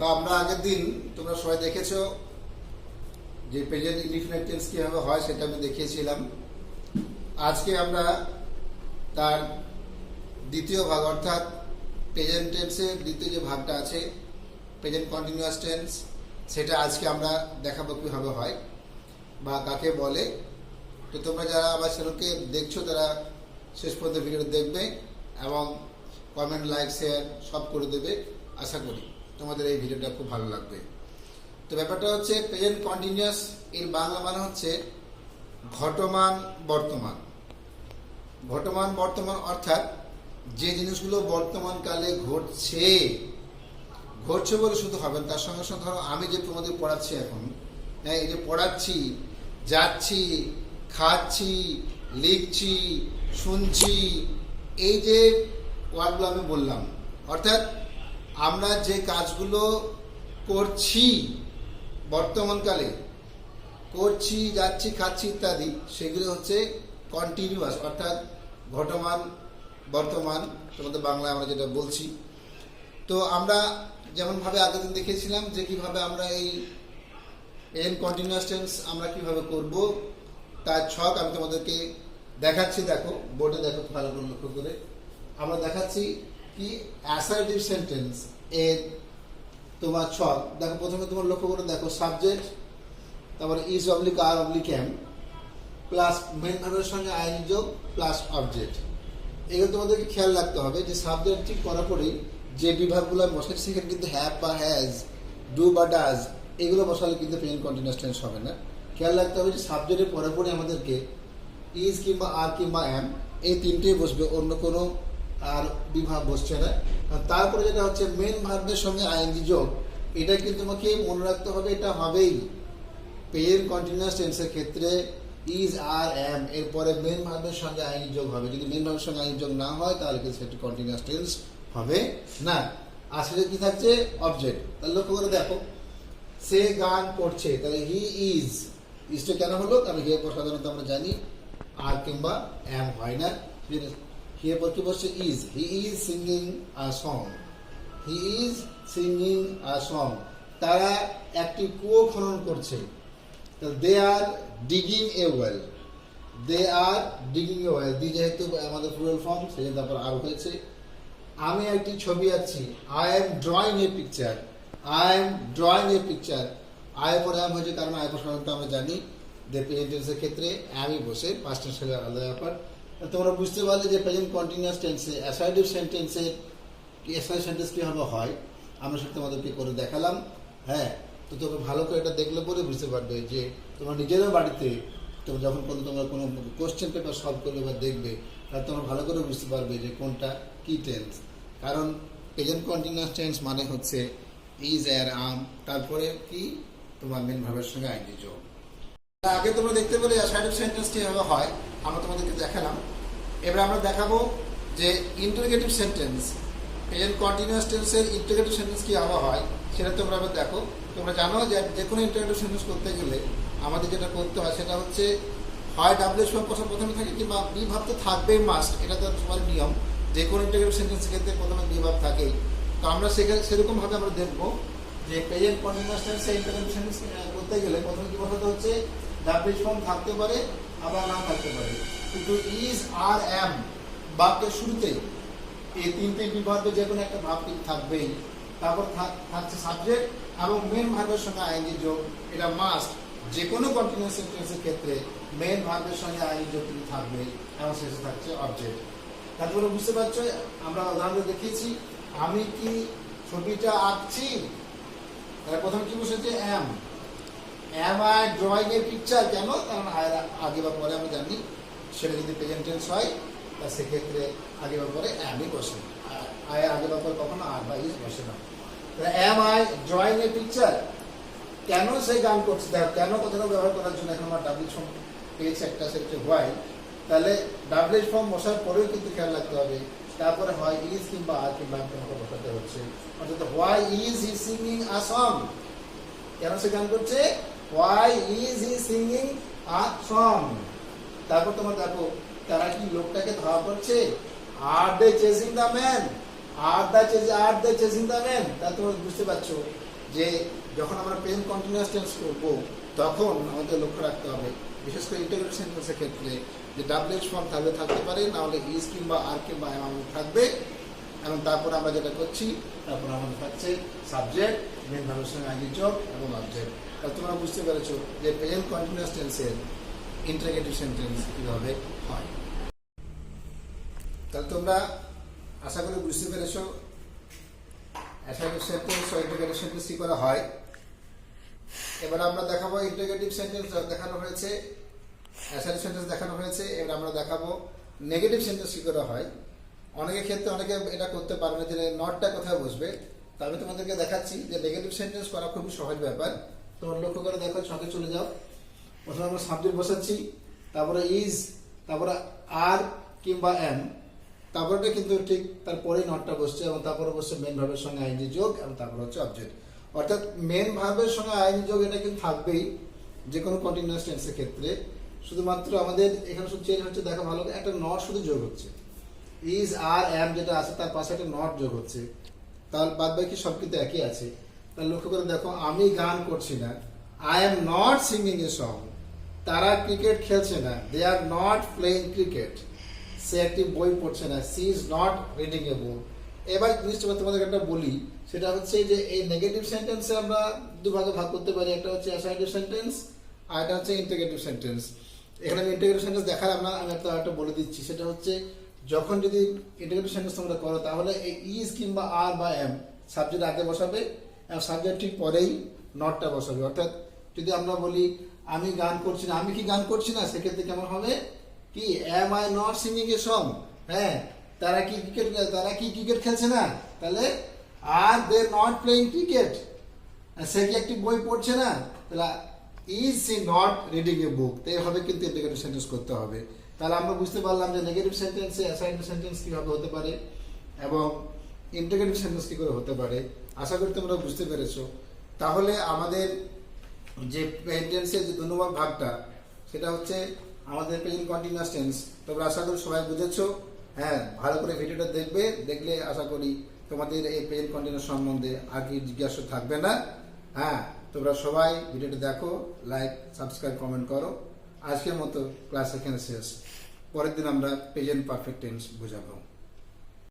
তো আমরা আগের দিন তোমরা সবাই দেখেছো যে প্রেজেন্ট ইনডিফিনিট টেন্স কিভাবে হয় সেটা আমি দেখিয়েছিলাম। আজকে আমরা তার দ্বিতীয় ভাগ অর্থাৎ প্রেজেন্ট টেন্সের দ্বিতীয় যে ভাগটা আছে প্রেজেন্ট কন্টিনিউয়াস টেন্স, সেটা আজকে আমরা দেখাবো কীভাবে হয় বা কাকে বলে। তো তোমরা যারা আমার চ্যানেলকে দেখছো তারা শেষ পর্যন্ত ভিডিওটা দেখবে এবং কমেন্ট, লাইক, শেয়ার সব করে দেবে। আশা করি তোমাদের এই ভিডিওটা খুব ভালো লাগবে। তো ব্যাপারটা হচ্ছে প্রেজেন্ট কন্টিনিউয়াস এর বাংলা মানে হচ্ছে ঘটমান বর্তমান। ঘটমান বর্তমান অর্থাৎ যে জিনিসগুলো বর্তমানকালে ঘটছে বলে শুধু হবে না, তার সঙ্গে সঙ্গে ধরো আমি যে তোমাদের পড়াচ্ছি এখন, হ্যাঁ, এই যে পড়াচ্ছি, যাচ্ছি, খাচ্ছি, লিখছি, শুনছি, এই যে ওয়ার্ডগুলো আমি বললাম, অর্থাৎ আমরা যে কাজগুলো করছি বর্তমানকালে, করছি, যাচ্ছি, খাচ্ছি ইত্যাদি, সেগুলো হচ্ছে কন্টিনিউয়াস অর্থাৎ ঘটমান বর্তমান, তোমাদের বাংলায় আমরা যেটা বলছি। তো আমরা যেমনভাবে আগের দিন দেখেছিলাম যে কিভাবে আমরা এই প্রেজেন্ট কন্টিনিউয়াস টেন্স আমরা কিভাবে করব তার ছক আমি তোমাদেরকে দেখাচ্ছি। দেখো বোর্ডে, দেখো ভালো করে লক্ষ্য করে আমরা দেখাচ্ছি কি অ্যাসার্টিভ সেন্টেন্স এর তোমার ছক। দেখো প্রথমে তোমার লক্ষ্য করে দেখো সাবজেক্ট, তারপরে is oblique are oblique am plus main ভার্বের সঙ্গে আইএনজি যোগ প্লাস অবজেক্ট। এগুলো তোমাদেরকে খেয়াল রাখতে হবে যে সাবজেক্ট ঠিক করার পরেই যে বিভাগগুলো বসাচ্ছি সেখানে কিন্তু হ্যাভ বা হ্যাজ, ডু বা ডাজ এগুলো বসালে কিন্তু প্রেজেন্ট কন্টিনিউয়াস টেন্স হবে না। খেয়াল রাখতে হবে যে সাবজেক্টের পরে পরে আমাদেরকে ইজ কিংবা আর কিংবা এম এই তিনটেই বসবে, অন্য কোনো আর বিভাগ বসছে না। তারপরে যেটা হচ্ছে মেন ভার্বের সঙ্গে আইএনজি যোগ, এটা কিন্তু তোমাকে মনে রাখতে হবে, এটা হবেই প্রেজেন্ট কন্টিনিউয়াস টেন্সের ক্ষেত্রে। ইজ আর এম এরপরে মেন ভার্বের সঙ্গে আইএনজি যোগ হবে। যদি মেন ভার্বের সঙ্গে আইএনজি যোগ না হয় তাহলে কিন্তু সেটি কন্টিনিউয়াস টেন্স হবে না। আসলে কি থাকছে? অবজেক্ট। তাহলে লক্ষ্য করে দেখো, সে গান করছে, তাহলে হি ইজ, ইজটা কেন হলো? কারণ হি এর পর সাধারণত আমরা জানি আর কিংবা এম হয় না। হি এর পর কি বসছে? Is. He is singing a song, he is singing a song. তারা একটি কুয়ো খনন করছে, দে আর ডিগিং এ ওয়েল, দে আর ডিগিং এ ওয়েল। দি যেহেতু আমাদের প্লুরাল ফর্ম সেই জন্য তারপর আর হয়েছে। আমি একটি ছবি আঁকছি, I am drawing a picture, I am drawing a picture. আয় পরে আম হয়েছে কারণ আয় পর সাধারণত আমরা জানি যে প্রেজেন্ট টেন্সের ক্ষেত্রে আমি বসে পাস্ট টেন্স হলে আলাদা ব্যাপার। তোমরা বুঝতে পারলে যে প্রেজেন্ট কন্টিনিউয়াস টেন্সে অ্যাসার্টিভ সেন্টেন্সে অ্যাসার্টিভ সেন্টেন্স কীভাবে হয় আমরা সেটা তোমাদেরকে করে দেখালাম। হ্যাঁ, তো তোমরা ভালো করে এটা দেখলে পরে বুঝতে পারবে যে তোমরা নিজেরও বাড়িতে তোমরা যখন তোমরা কোনো কোশ্চেন পেপার সলভ করবে বা দেখবে, তাহলে তোমরা ভালো করে বুঝতে পারবে যে কোনটা কি টেন্স। কারণ প্রেজেন্ট কন্টিনিউয়াস টেন্স মানে হচ্ছে ইজ আর আম, তারপরে কি তোমার মেন ভার্বের সঙ্গে আইএনজি যোগ। আগে তোমরা দেখতে পেলে অ্যাসার্টিভ সেন্টেন্স কিভাবে হয় আমরা তোমাদেরকে দেখালাম। এবার আমরা দেখাবো যে ইন্টারোগেটিভ সেন্টেন্স, প্রেজেন্ট কন্টিনিউয়াস টেন্সের ইন্টারোগেটিভ সেন্টেন্স কিভাবে হয় সেটা তোমরা আবার দেখো। তোমরা জানো যে কোনো ইন্টারোগেটিভ সেন্টেন্স করতে গেলে আমাদের যেটা করতে হয় সেটা হচ্ছে হয় ডাব্লিউএস ফর্ম প্রথমে থাকে কিংবা বি ভাব তো থাকবেই মাস্ট, এটা তো তোমার নিয়ম। যে কোনো ইন্টারোগেটিভ সেন্টেন্সের ক্ষেত্রে প্রথমে বি ভাব থাকেই। তো আমরা সেরকমভাবে আমরা দেখবো যে প্রেজেন্ট কন্টিনিউয়াস টেন্সে ইন্টারোগেটিভ সেন্টেন্স করতে গেলে প্রথমে কি বসাতে হচ্ছে? ডাব্লিউএস ফর্ম থাকতে পারে আবার না থাকতে পারে, কিন্তু ইজ আর এম বাক্যের শুরুতেই এই তিনটে বিভাগে যে কোনো একটা ভাব থাকবেই। তারপর থাকছে সাবজেক্ট এবং মেন ভার্বের সঙ্গে আইএনজি যোগ, এটা মাস্ট। যে কোনো কন্টিনিউয়াস সেন্টেন্সের ক্ষেত্রে মেন ভার্বের সঙ্গে আইএনজি যোগ কিন্তু থাকবে এবং শেষে থাকছে অবজেক্ট। তারপরে বুঝতে পারছো আমরা উদাহরণ দেখিয়েছি, আমি কি ছবিটা আঁকছি, তার প্রথমে কি বসেছে? Am. Am I drawing a picture, কেন? কারণ আগে বা পরে আমি জানি সেটা যদি প্রেজেন্ট টেন্স হয় তা সেক্ষেত্রে আগে বা পরে এমই বসে, আয় আগে বা পরে কখনো আর বা ইজ বসে না। Am I drawing a picture, কেন সে গান করছে? দেখো কেন কথাটা ব্যবহার করার জন্য এখন আমার ডাব্লিউএস ফর্ম পেয়েছে একটা, সেটা হোয়াই। তাহলে ডাব্লিউএস ফর্ম বসার পরেও কিন্তু খেয়াল রাখতে হবে তারপরে হয় ইজ কিংবা আর কিংবা তোমাকে বসাতে হচ্ছে। অর্থাৎ why is he singing a song, কেন সে গান করছে? Why is he singing a song. তারপর তোমার দেখো তারা কি লোকটাকে ধরা করছে? Are they chasing the man, আর দ্য চেজিং দ্য ম্যান। তা তোমরা বুঝতে পারছো যে যখন আমরা প্রেজেন্ট কন্টিনিউয়াস টেন্স করব তখন আমাদের লক্ষ্য রাখতে হবে, বিশেষ করে ইন্টিগ্রেটিভ সেন্টেন্সের ক্ষেত্রে, যে ডাব্লিউএইচ ফর্ম থাকতে পারে, না হলে ইজ কিংবা আর কিংবা এম আমাদের থাকবে। এবং তারপর আমরা যেটা করছি, তারপর আমাদের থাকছে সাবজেক্ট, মেন ভার্বের সঙ্গে আইনি যোগ এবং অবজেক্ট। তাহলে তোমরা বুঝতে পেরেছো যে প্রেজেন্ট কন্টিনিউয়াস টেন্সের ইন্টিগ্রেটিভ সেন্টেন্স কিভাবে হয়। তাহলে তোমরা আশা করি বুঝতে পেরেছো অ্যাসার্টিভ সেন্টেন্স ও ইন্টিগ্রেটিভ সেন্টেন্স কি করা হয়। এবার আমরা দেখাবো ইন্টিগ্রেটিভ সেন্টেন্স দেখানো হয়েছে, অ্যাসার্টিভ সেন্টেন্স দেখানো হয়েছে। এবার আমরা দেখাবো নেগেটিভ সেন্টেন্স কি করা হয়। অনেকের ক্ষেত্রে অনেকে এটা করতে পারবে না যে নটটা কোথায় বসবে। তা আমি তোমাদেরকে দেখাচ্ছি যে নেগেটিভ সেন্টেন্স করা খুবই সহজ ব্যাপার। তোমরা লক্ষ্য করে দেখো, সঙ্গে চলে যাও। প্রথমে আমরা সাবজেক্ট বসাচ্ছি, তারপরে ইজ, তারপরে আর কিংবা এম, তারপরে কিন্তু ঠিক তারপরেই নটটা বসছে এবং তারপরে বসছে মেন ভার্বের সঙ্গে আইএনজি যোগ এবং তারপর হচ্ছে অবজেক্ট। অর্থাৎ মেন ভার্বের সঙ্গে আইএনজি যোগ এটা কিন্তু থাকবেই যে কোনো কন্টিনিউয়াস টেন্সের ক্ষেত্রে। শুধুমাত্র আমাদের এখানে শুধু চেঞ্জ হচ্ছে, দেখা ভালো, একটা নট শুধু যোগ হচ্ছে। ইজ আর এম যেটা আছে তার পাশে একটা নট যোগ হচ্ছে, তার বাদ বাকি সব কিন্তু একই আছে। তাহলে লক্ষ্য করে দেখো, আমি গান করছি না, I am not singing a song. তারা ক্রিকেট খেলছে না, দে আর নট প্লেইং ক্রিকেট। সে একটি বই পড়ছে না, C is not reading a বুক। এবার জিনিসটা তোমাদের একটা বলি, সেটা হচ্ছে যে এই নেগেটিভ সেন্টেন্সে আমরা দুভাগে ভাগ করতে পারি। একটা হচ্ছে অ্যাসার্টিভ সেন্টেন্স আর একটা হচ্ছে ইন্টিগ্রেটিভ সেন্টেন্স। এখানে আমি ইন্টিগ্রেটিভ সেন্টেন্স দেখার আমি একটা বলে দিচ্ছি, সেটা হচ্ছে যখন যদি ইন্টিগ্রেটিভ সেন্টেন্স তোমরা করো তাহলে এই ইজ কিংবা আর বা এম সাবজেক্ট আগে বসাবে এবং সাবজেক্ট ঠিক পরেই নটটা বসাবে। অর্থাৎ যদি আমরা বলি আমি গান করছি না, আমি কি গান করছি না, সেক্ষেত্রে কেমন হবে কি, am I not singing a song. হ্যাঁ, তারা কি ক্রিকেট খেলছে না, তাহলে are they not playing cricket. সে কি একটি বই পড়ছে না, তাহলে is she not reading a book. তো এইভাবে কিন্তু ইন্টিগ্রেটিভ সেন্টেন্স করতে হবে। তাহলে আমরা বুঝতে পারলাম যে নেগেটিভ সেন্টেন্সে অ্যাসার্টিভ সেন্টেন্স কিভাবে হতে পারে এবং ইন্টিগ্রেটিভ সেন্টেন্স কি করে হতে পারে। আশা করি তোমরা বুঝতে পেরেছো। তাহলে আমাদের যে টেন্সের যে 2 নম্বর ভাগটা, সেটা হচ্ছে আমাদের প্রেজেন্ট কন্টিনিউয়াস টেন্স। তোমরা আশা করি সবাই বুঝেছো। হ্যাঁ, ভালো করে ভিডিওটা দেখলে আশা করি তোমাদের এই প্রেজেন্ট কন্টিনিউয়াস সম্বন্ধে আর কি জিজ্ঞাসা থাকবে না। হ্যাঁ, তোমরা সবাই ভিডিওটা দেখো, লাইক, সাবস্ক্রাইব, কমেন্ট করো। আজকের মতো ক্লাস এখানে শেষ। পরের দিন আমরা প্রেজেন্ট পারফেক্ট টেন্স বোঝাবো।